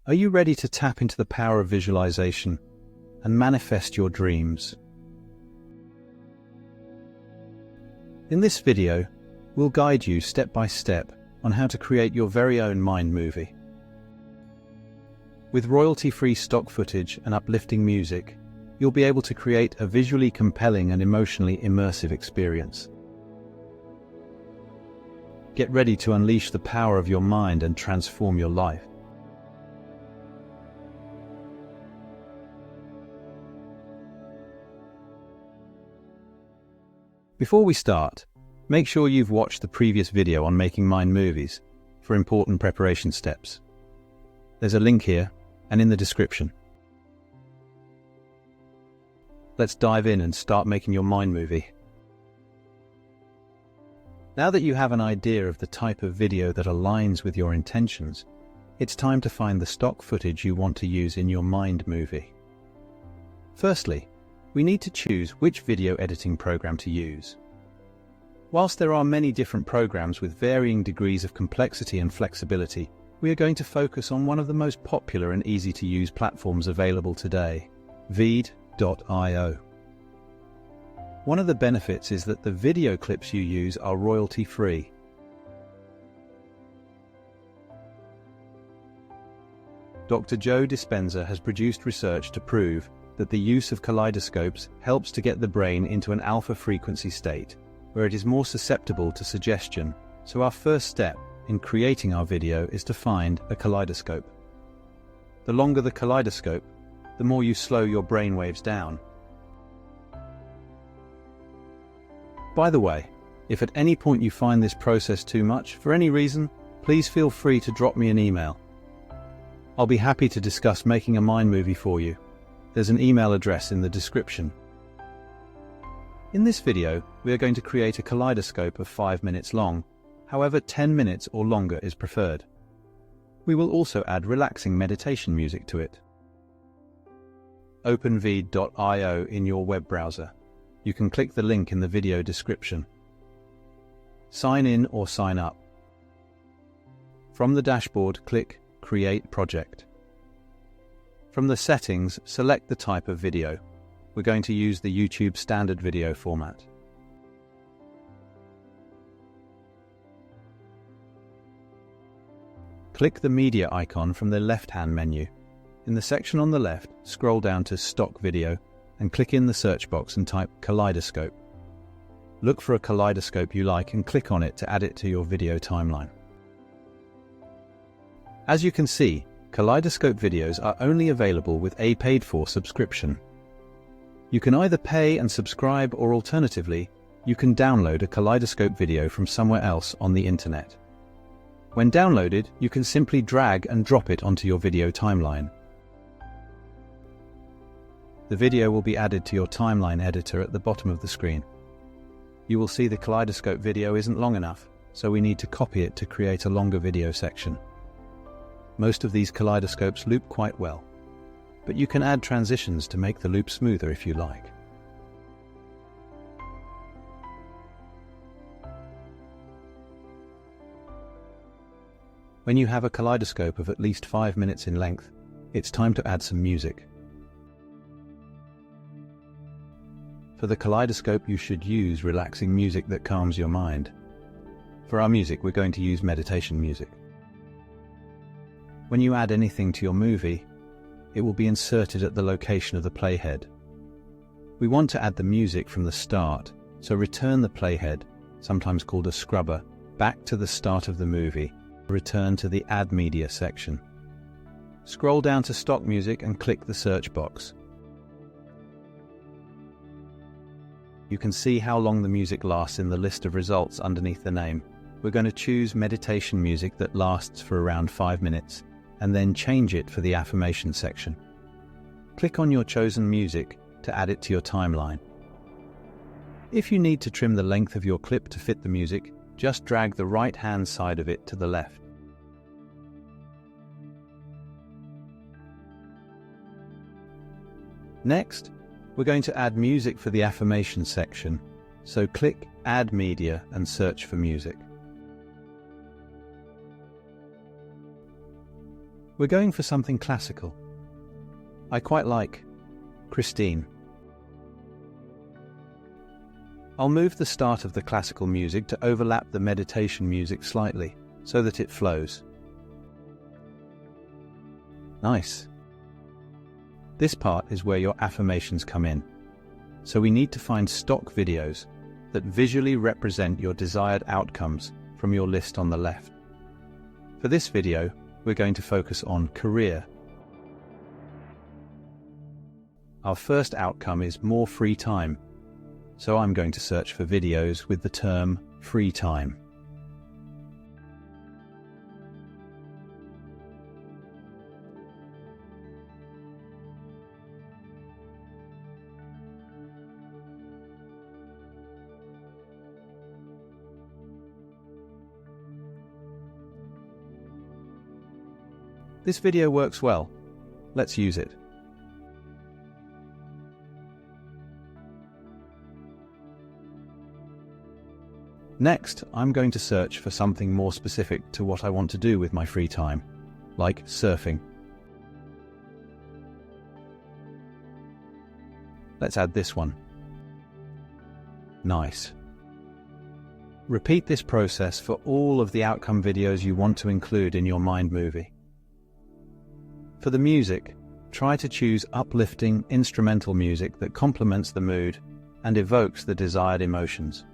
Are you ready to tap into the power of visualization and manifest your dreams? In this video, we'll guide you step by step on how to create your very own mind movie. With royalty-free stock footage and uplifting music, you'll be able to create a visually compelling and emotionally immersive experience. Get ready to unleash the power of your mind and transform your life. Before we start, make sure you've watched the previous video on making mind movies for important preparation steps. There's a link here and in the description. Let's dive in and start making your mind movie. Now that you have an idea of the type of video that aligns with your intentions, it's time to find the stock footage you want to use in your mind movie. Firstly, we need to choose which video editing program to use. Whilst there are many different programs with varying degrees of complexity and flexibility, we are going to focus on one of the most popular and easy-to-use platforms available today, Veed.io. One of the benefits is that the video clips you use are royalty-free. Dr. Joe Dispenza has produced research to prove that the use of kaleidoscopes helps to get the brain into an alpha frequency state, where it is more susceptible to suggestion. So our first step in creating our video is to find a kaleidoscope. The longer the kaleidoscope, the more you slow your brain waves down. By the way, if at any point you find this process too much for any reason, please feel free to drop me an email. I'll be happy to discuss making a mind movie for you. There's an email address in the description. In this video, we are going to create a kaleidoscope of 5 minutes long. However, 10 minutes or longer is preferred. We will also add relaxing meditation music to it. Open Veed.io in your web browser. You can click the link in the video description. Sign in or sign up. From the dashboard, click Create Project. From the settings, select the type of video. We're going to use the YouTube standard video format. Click the media icon from the left-hand menu. In the section on the left, scroll down to Stock Video and click in the search box and type Kaleidoscope. Look for a kaleidoscope you like and click on it to add it to your video timeline. As you can see, kaleidoscope videos are only available with a paid-for subscription. You can either pay and subscribe, or alternatively, you can download a kaleidoscope video from somewhere else on the internet. When downloaded, you can simply drag and drop it onto your video timeline. The video will be added to your timeline editor at the bottom of the screen. You will see the kaleidoscope video isn't long enough, so we need to copy it to create a longer video section. Most of these kaleidoscopes loop quite well, but you can add transitions to make the loop smoother if you like. When you have a kaleidoscope of at least 5 minutes in length, it's time to add some music. For the kaleidoscope, you should use relaxing music that calms your mind. For our music, we're going to use meditation music. When you add anything to your movie, it will be inserted at the location of the playhead. We want to add the music from the start, so return the playhead, sometimes called a scrubber, back to the start of the movie. Return to the Add Media section. Scroll down to Stock Music and click the search box. You can see how long the music lasts in the list of results underneath the name. We're going to choose meditation music that lasts for around 5 minutes, and then change it for the affirmation section. Click on your chosen music to add it to your timeline. If you need to trim the length of your clip to fit the music, just drag the right-hand side of it to the left. Next, we're going to add music for the affirmation section, so click Add Media and search for music. We're going for something classical. I quite like Christine. I'll move the start of the classical music to overlap the meditation music slightly, so that it flows. Nice. This part is where your affirmations come in. So we need to find stock videos that visually represent your desired outcomes from your list on the left. For this video, we're going to focus on career. Our first outcome is more free time, so I'm going to search for videos with the term free time. This video works well. Let's use it. Next, I'm going to search for something more specific to what I want to do with my free time, like surfing. Let's add this one. Nice. Repeat this process for all of the outcome videos you want to include in your mind movie. For the music, try to choose uplifting instrumental music that complements the mood and evokes the desired emotions.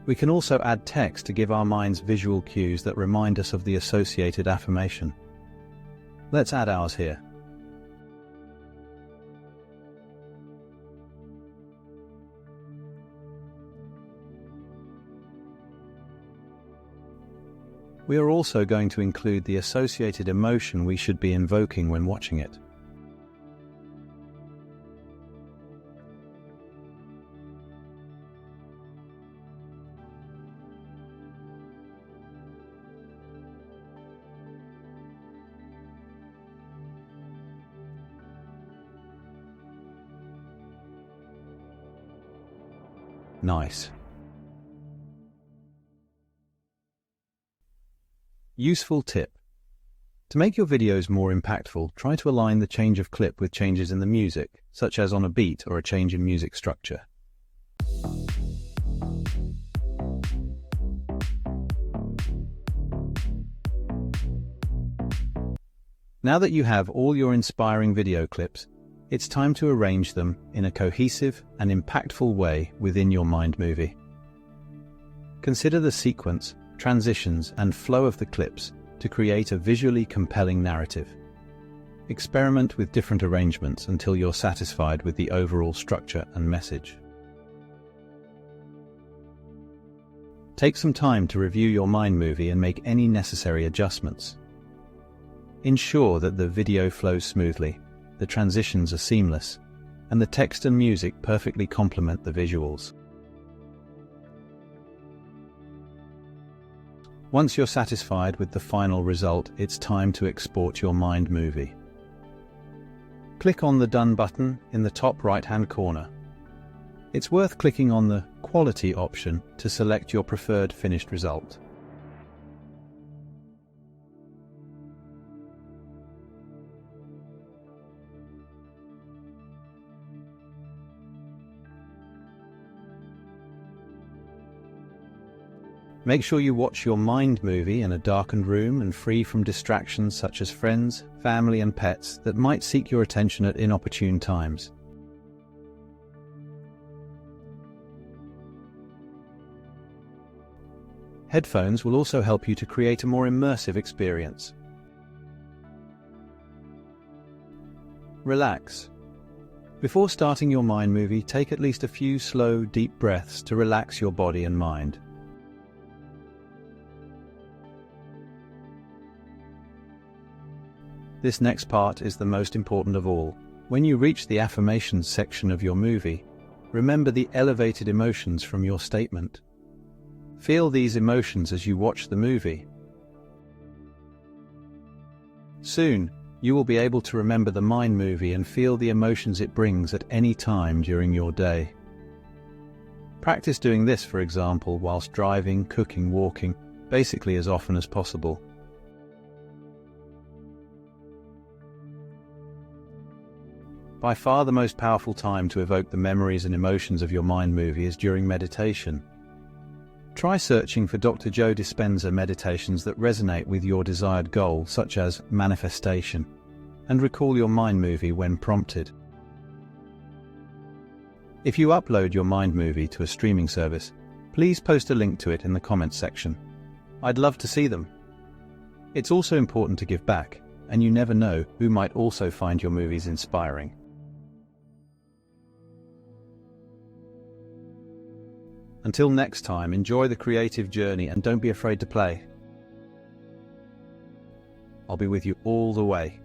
We can also add text to give our minds visual cues that remind us of the associated affirmation. Let's add ours here. We are also going to include the associated emotion we should be invoking when watching it. Nice. Useful tip. To make your videos more impactful, try to align the change of clip with changes in the music, such as on a beat or a change in music structure. Now that you have all your inspiring video clips, it's time to arrange them in a cohesive and impactful way within your mind movie. Consider the sequence, transitions, and flow of the clips to create a visually compelling narrative. Experiment with different arrangements until you're satisfied with the overall structure and message. Take some time to review your mind movie and make any necessary adjustments. Ensure that the video flows smoothly, the transitions are seamless, and the text and music perfectly complement the visuals. Once you're satisfied with the final result, it's time to export your mind movie. Click on the Done button in the top right-hand corner. It's worth clicking on the Quality option to select your preferred finished result. Make sure you watch your mind movie in a darkened room and free from distractions such as friends, family, and pets that might seek your attention at inopportune times. Headphones will also help you to create a more immersive experience. Relax. Before starting your mind movie, take at least a few slow, deep breaths to relax your body and mind. This next part is the most important of all. When you reach the affirmations section of your movie, remember the elevated emotions from your statement. Feel these emotions as you watch the movie. Soon, you will be able to remember the mind movie and feel the emotions it brings at any time during your day. Practice doing this, for example, whilst driving, cooking, walking, basically as often as possible. By far the most powerful time to evoke the memories and emotions of your mind movie is during meditation. Try searching for Dr. Joe Dispenza meditations that resonate with your desired goal, such as manifestation, and recall your mind movie when prompted. If you upload your mind movie to a streaming service, please post a link to it in the comments section. I'd love to see them. It's also important to give back, and you never know who might also find your movies inspiring. Until next time, enjoy the creative journey and don't be afraid to play. I'll be with you all the way.